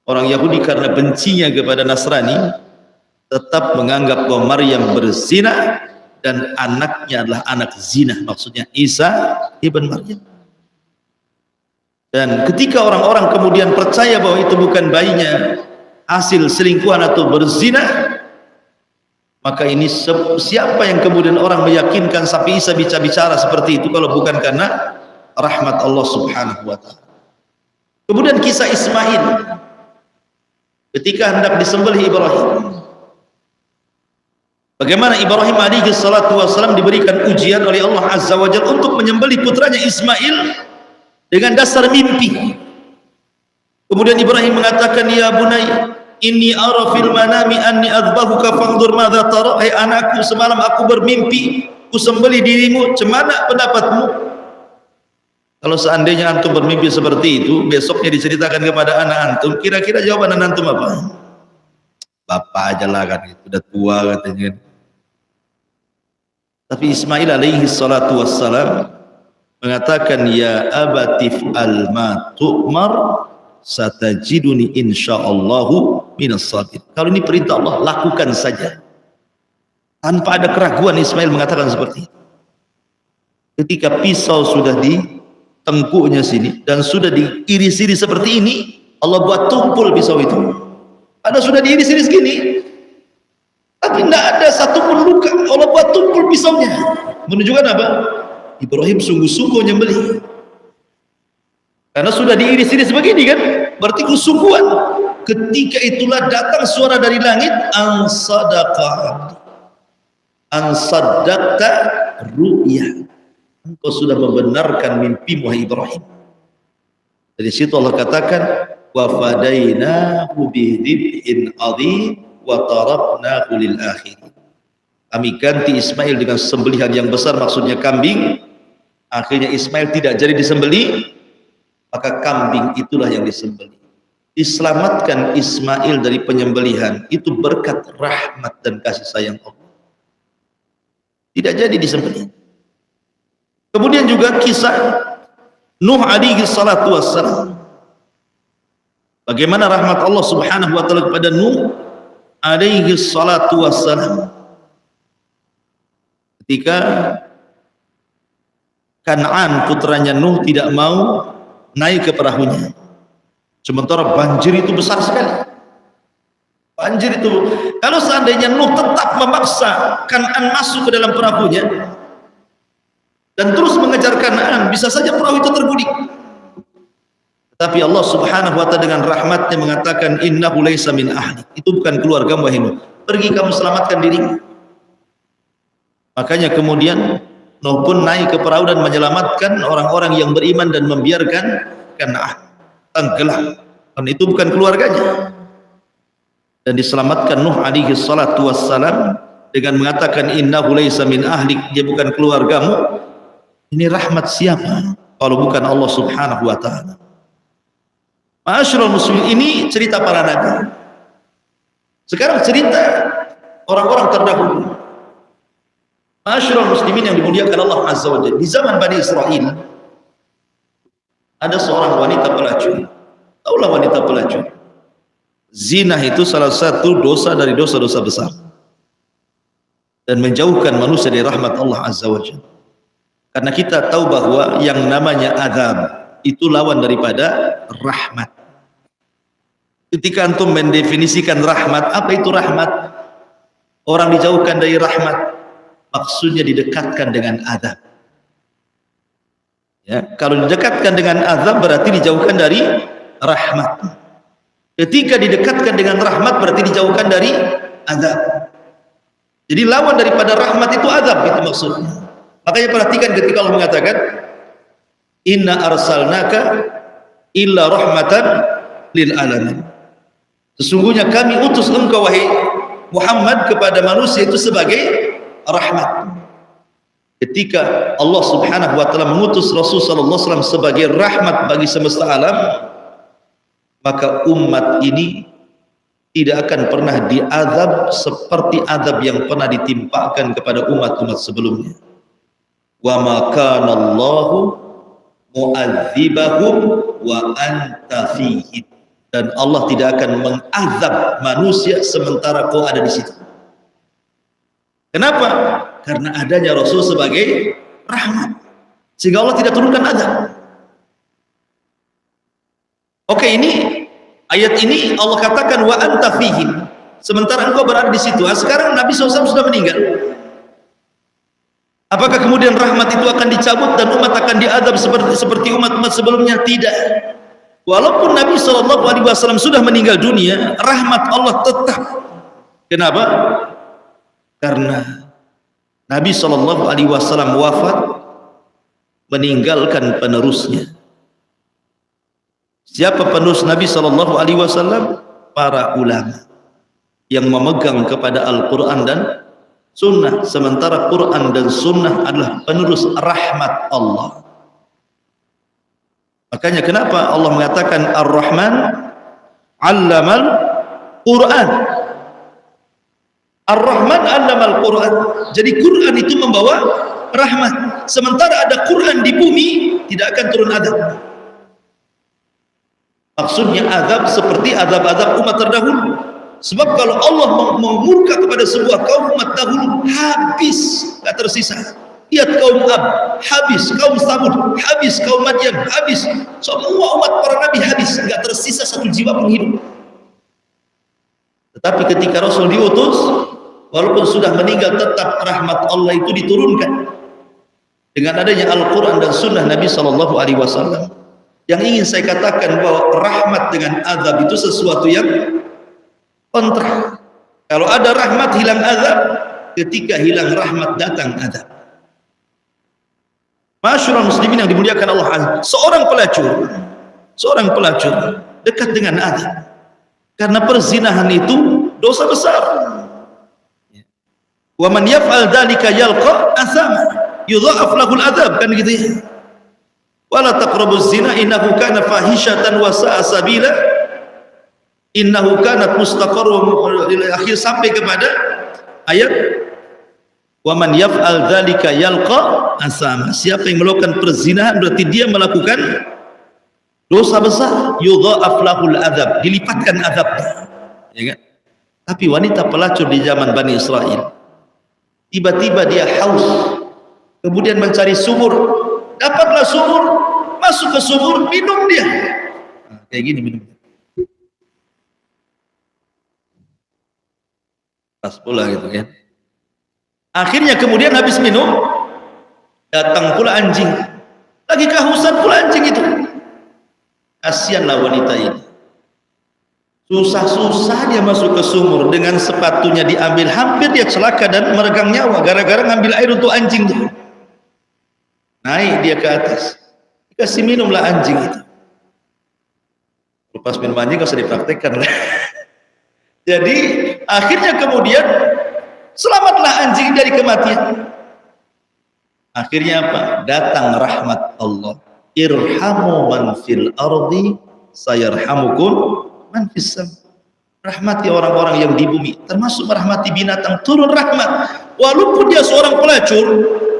Speaker 2: Orang Yahudi karena bencinya kepada Nasrani tetap menganggap bahwa Maryam berzina dan anaknya adalah anak zina, maksudnya Isa ibn Maryam. Dan ketika orang-orang kemudian percaya bahwa itu bukan bayinya, hasil selingkuhan atau berzina, maka ini siapa yang kemudian orang meyakinkan sampai Isa bicara seperti itu kalau bukan karena rahmat Allah Subhanahu wa ta'ala. Kemudian kisah Ismail ketika hendak disembelih Ibrahim. Bagaimana Ibrahim alaihi salatu wassalam diberikan ujian oleh Allah Azza wa Jalla untuk menyembelih putranya Ismail dengan dasar mimpi. Kemudian Ibrahim mengatakan, ya bunai, inni ara fil manami anni adbahuka fangdur madza tara. Hai anakku, semalam aku bermimpi ku sembelih dirimu, cemana pendapatmu? Kalau seandainya antum bermimpi seperti itu, besoknya diceritakan kepada anak antum, kira-kira jawaban anak antum apa? Bapak aja lah kan, sudah tua katanya. Tapi Ismail alaihi salatu wassalam mengatakan, ya abatif al ma tu'mar satajiduni insyaallahu minas sabirin. Kalau ini perintah Allah, lakukan saja. Tanpa ada keraguan Ismail mengatakan seperti itu. Ketika pisau sudah di tengkuknya sini dan sudah diiris-iris seperti ini, Allah buat tumpul pisau itu. Ada sudah diiris-iris gini, tapi tidak ada satu pun luka. Allah buat tumpul pisaunya, menunjukkan apa? Ibrahim sungguh-sungguh nyembelih. Karena sudah diiris-iris begini kan, berarti kesungguhan. Ketika itulah datang suara dari langit, an saddaqta ru'ya, engkau sudah membenarkan mimpimu Ibrahim. Dari situ Allah katakan, wa fadainahu bidhibhin adhim wa taraknahu lil akhirin. Kami ganti Ismail dengan sembelihan yang besar, maksudnya kambing. Akhirnya Ismail tidak jadi disembelih, maka kambing itulah yang disembelih. Diselamatkan Ismail dari penyembelihan itu berkat rahmat dan kasih sayang Allah. Tidak jadi disembelih. Kemudian juga kisah Nuh alaihi salatu wassalam. Bagaimana rahmat Allah subhanahu wa ta'ala kepada Nuh alaihi salatu wassalam. Ketika Kan'an putranya Nuh tidak mau naik ke perahunya. Sementara banjir itu besar sekali. Banjir itu, kalau seandainya Nuh tetap memaksa Kan'an masuk ke dalam perahunya dan terus mengejar Kan'an, bisa saja perahu itu terguling. Tapi Allah subhanahu wa ta'ala dengan rahmatnya mengatakan, innahu laysa min ahli, itu bukan keluarga wahai Nuh, pergi kamu selamatkan dirimu. Makanya kemudian Nuh pun naik ke perahu dan menyelamatkan orang-orang yang beriman dan membiarkan Kan'an tenggelam, karena itu bukan keluarganya. Dan diselamatkan Nuh alaihi salatu wassalam dengan mengatakan innahu laysa min ahlik, dia bukan keluargamu. Ini rahmat siapa kalau bukan Allah subhanahu wa ta'ala? Ma'asyiral muslimin, ini cerita para nabi. Sekarang cerita orang-orang terdahulu. Ma'asyiral muslimin yang dimuliakan Allah azza wa jalla, di zaman Bani Israel ada seorang wanita pelacur. Taulah wanita pelacur. Zina itu salah satu dosa dari dosa-dosa besar dan menjauhkan manusia dari rahmat Allah azza wa jalla. Karena kita tahu bahwa yang namanya azab itu lawan daripada rahmat. Ketika antum mendefinisikan rahmat, apa itu rahmat? Orang dijauhkan dari rahmat, maksudnya didekatkan dengan azab. Ya, kalau didekatkan dengan azab berarti dijauhkan dari rahmat. Ketika didekatkan dengan rahmat berarti dijauhkan dari azab. Jadi lawan daripada rahmat itu azab, itu maksudnya. Makanya perhatikan ketika Allah mengatakan inna arsalnaka illa rahmatan lil alamin. Sesungguhnya kami utus engkau wahai Muhammad kepada manusia itu sebagai rahmat. Ketika Allah subhanahu wa ta'ala mengutus Rasul sallallahu alaihi wasallam sebagai rahmat bagi semesta alam, maka umat ini tidak akan pernah diazab seperti azab yang pernah ditimpakan kepada umat-umat sebelumnya. Wa ma kana Allahu mu'adzibahum wa anta fihim, dan Allah tidak akan mengazab manusia sementara kau ada di situ. Kenapa? Karena adanya Rasul sebagai rahmat, sehingga Allah tidak turunkan azab. Oke, ini ayat ini Allah katakan wa anta fihim, sementara engkau berada di situ. Sekarang Nabi SAW sudah meninggal. Apakah kemudian rahmat itu akan dicabut dan umat akan diazab seperti umat-umat sebelumnya? Tidak. Walaupun Nabi SAW sudah meninggal dunia, rahmat Allah tetap. Kenapa? Karena Nabi SAW wafat meninggalkan penerusnya. Siapa penerus Nabi SAW? Para ulama yang memegang kepada Al-Quran dan Sunnah. Sementara Quran dan Sunnah adalah penerus rahmat Allah. Makanya kenapa Allah mengatakan Ar-Rahman 'allamal Quran. Ar-Rahman 'allamal Quran. Jadi Quran itu membawa rahmat. Sementara ada Quran di bumi, tidak akan turun azab. Maksudnya azab seperti azab-azab umat terdahulu. Sebab kalau Allah memurka kepada sebuah kaum umat dahulu, habis, tak tersisa. Lihat kaum Ad, habis, kaum Samud, habis, kaum Madyan, habis. Semua umat para nabi habis, enggak tersisa satu jiwa pun hidup. Tetapi ketika Rasul diutus, walaupun sudah meninggal, tetap rahmat Allah itu diturunkan dengan adanya Al-Quran dan Sunnah Nabi SAW. Yang ingin saya katakan bahwa rahmat dengan azab itu sesuatu yang kontra. Kalau ada rahmat hilang azab, ketika hilang rahmat datang azab. Masyaallah muslimin yang dimuliakan Allah Azza. Seorang pelacur dekat dengan azab. Karena perzinahan itu dosa besar. Wa man yaf'al dzalika yalqa athama yudha'af lahul azab, kan gitu ya. Wala taqrabuz zina innahu kana fahishatan wa sa'a sabila. Innahu kanat mustaqarrum ila akhir, sampai kepada ayat Wa man yaf'al dzalika yalqa asama. Siapa yang melakukan perzinahan berarti dia melakukan dosa besar. Yudha'af lahul adzab, dilipatkan azabnya. Ya kan? Tapi wanita pelacur di zaman Bani Israel, tiba-tiba dia haus, kemudian mencari sumur, dapatlah sumur, masuk ke sumur, minum dia. Nah, kayak gini minum. Pas pula gitu kan. Akhirnya kemudian habis minum, datang pula anjing, lagi kehausan pula anjing itu. Kasihanlah wanita ini, susah-susah dia masuk ke sumur, dengan sepatunya diambil, hampir dia celaka dan meregang nyawa gara-gara ngambil air untuk anjing itu. Naik dia ke atas, dikasih minumlah anjing itu. Lepas minum anjing gak usah dipraktekkan lah. Jadi akhirnya kemudian selamatlah anjing dari kematian. Akhirnya apa? Datang rahmat Allah. Irhamu man fil ardi sayarhamukum man fis sam. Rahmati orang-orang yang di bumi, termasuk merahmati binatang, turun rahmat. Walaupun dia seorang pelacur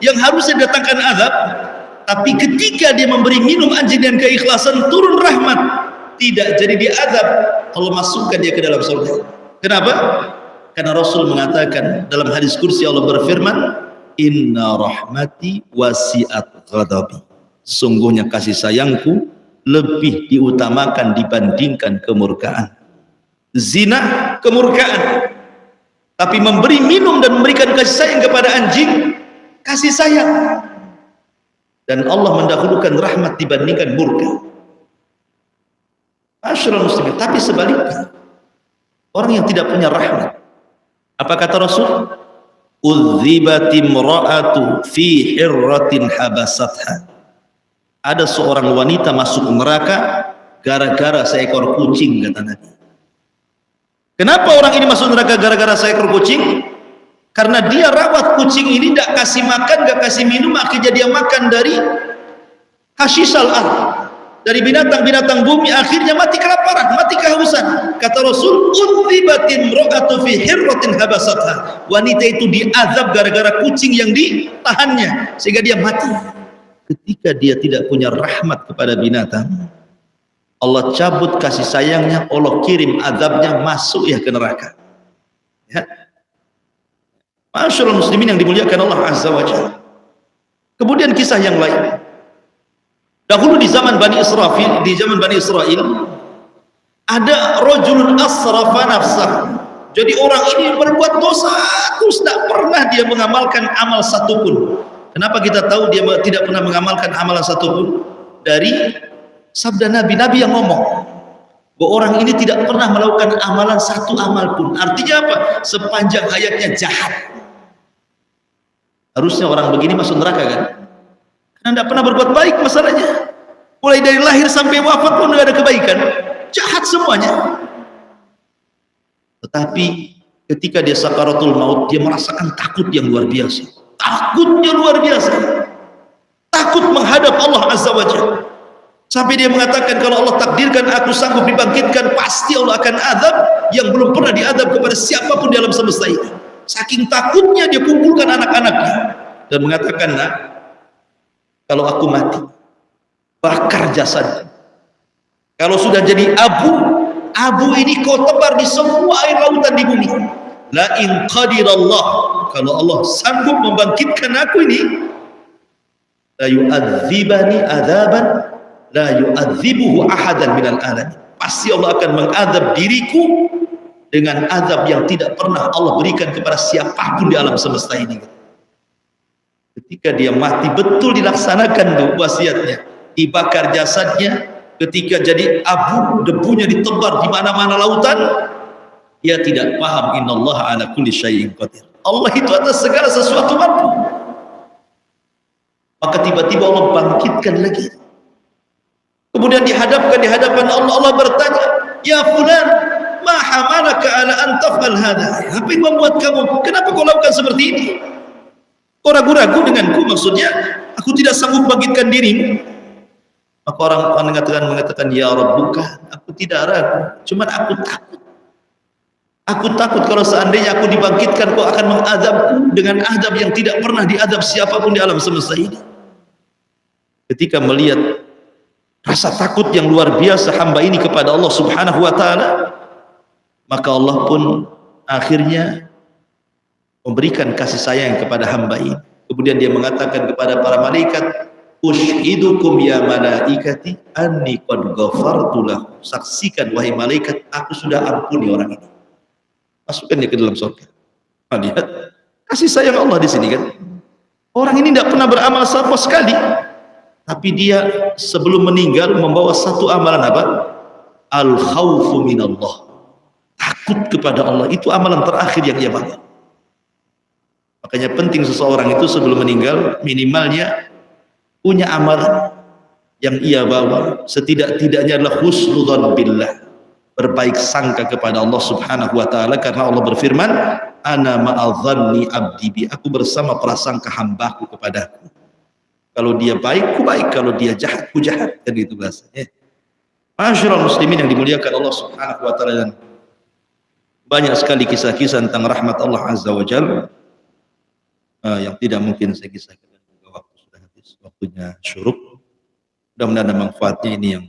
Speaker 2: yang harusnya datangkan azab, tapi ketika dia memberi minum anjing dengan keikhlasan, turun rahmat. Tidak jadi diazab, Allah masukkan dia ke dalam surga. Kenapa? Karena Rasul mengatakan dalam hadis kursi, Allah berfirman, inna rahmati wasi'at ghadabi. Sungguhnya kasih sayangku lebih diutamakan dibandingkan kemurkaan. Zina kemurkaan, tapi memberi minum dan memberikan kasih sayang kepada anjing, kasih sayang. Dan Allah mendahulukan rahmat dibandingkan murka. Masyaallah muslimin. Tapi sebaliknya, orang yang tidak punya rahmat, apa kata Rasul? Udzibatim ra'atu fi hirratin habasatha. Ada seorang wanita masuk neraka gara-gara seekor kucing, kata Nabi. Kenapa orang ini masuk neraka gara-gara seekor kucing? Karena dia rawat kucing ini, tidak kasih makan, tidak kasih minum, akhirnya dia makan dari hashisal ard, dari binatang-binatang bumi, akhirnya mati kelaparan, mati kehausan. Kata Rasul, udzibatin ra'atu fi hirratin habasatha. Wanita itu diazab gara-gara kucing yang ditahannya sehingga dia mati. Ketika dia tidak punya rahmat kepada binatang, Allah cabut kasih sayangnya, Allah kirim azabnya, masuk ya ke neraka. Ya. Masyaallah muslimin yang dimuliakan Allah Azza wa Jalla. Kemudian kisah yang lain. Dahulu di zaman Bani Israel, ada rajulun asrafa nafsah. Jadi orang ini berbuat dosa, terus tak pernah dia mengamalkan amal satupun. Kenapa kita tahu dia tidak pernah mengamalkan amalan satupun? Dari sabda Nabi yang ngomong bahwa orang ini tidak pernah melakukan amalan satu amal pun. Artinya apa? Sepanjang hayatnya jahat. Harusnya orang begini masuk neraka kan? Karena tidak pernah berbuat baik masalahnya. Mulai dari lahir sampai wafat pun tidak ada kebaikan, jahat semuanya. Tetapi ketika dia sakaratul maut, dia merasakan takut yang luar biasa. Takutnya luar biasa. Takut menghadap Allah Azza wa Jalla. Sampai dia mengatakan, kalau Allah takdirkan aku sanggup dibangkitkan, pasti Allah akan azab yang belum pernah diazab kepada siapapun di alam semesta ini. Saking takutnya dia kumpulkan anak-anaknya dan mengatakan, nah, kalau aku mati, bakar jasad. Kalau sudah jadi abu ini kau tebar di semua air lautan di bumi. La in qadirallah, kalau Allah sanggup membangkitkan aku ini, la yu'adzibani adzaban la yu'adzibuhu ahadan minal alamin. Pasti Allah akan mengadab diriku dengan azab yang tidak pernah Allah berikan kepada siapapun di alam semesta ini. Ketika dia mati, betul dilaksanakan wasiatnya, dibakar jasadnya. Ketika jadi abu, debunya ditebar di mana-mana lautan, dia tidak paham innallaha ala kulli syai'in qadir. Allah itu atas segala sesuatu mampu. Maka tiba-tiba Allah bangkitkan lagi. Kemudian dihadapkan di hadapan Allah, Allah bertanya, "Ya fulan, ma hamalaka ala an taf'al hadha?" Apa yang membuat kamu, kenapa kau lakukan seperti ini? Kau ragu-ragu denganku, maksudnya aku tidak sanggup bangkitkan dirimu. Maka orang mengatakan, ya Rabb, bukan, aku tidak ragu, cuman aku takut. Aku takut kalau seandainya aku dibangkitkan, kau akan mengazabku dengan azab yang tidak pernah diazab siapapun di alam semesta ini. Ketika melihat rasa takut yang luar biasa hamba ini kepada Allah Subhanahu wa taala, maka Allah pun akhirnya memberikan kasih sayang kepada hamba ini. Kemudian dia mengatakan kepada para malaikat, "Ushidukum ya malaikati anni qad ghafartu lahu." Saksikan wahai malaikat, aku sudah ampuni orang ini. Masukkan dia ke dalam surga. Nah, lihat kasih sayang Allah di sini kan. Orang ini tidak pernah beramal sama sekali, tapi dia sebelum meninggal membawa satu amalan apa? Al khaufu minallah. Takut kepada Allah, itu amalan terakhir yang ia bawa. Makanya penting seseorang itu sebelum meninggal minimalnya punya amalan yang ia bawa, setidak-tidaknya adalah husnudzan billah, berbaik sangka kepada Allah Subhanahu wa taala, karena Allah berfirman, ana ma'adhanni abdi bi, aku bersama prasangka hambaku kepadaku. Kalau dia baik, ku baik, kalau dia jahat, ku jahat, kan gitu bahasanya. Masyiral muslimin yang dimuliakan Allah Subhanahu wa taala, dan banyak sekali kisah-kisah tentang rahmat Allah Azza wa Jalla yang tidak mungkin saya kisahkan, juga waktu sudah habis, waktunya syuruk. Mudah-mudahan ada manfaatnya ini yang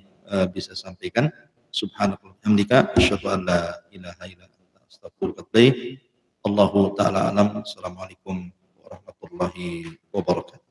Speaker 2: bisa sampaikan. Subhanallah hamdika asyhadu an la ilaha illa anta astaghfiruka wa atubu ilaik. Allahu taala alam. Assalamualaikum warahmatullahi wabarakatuh.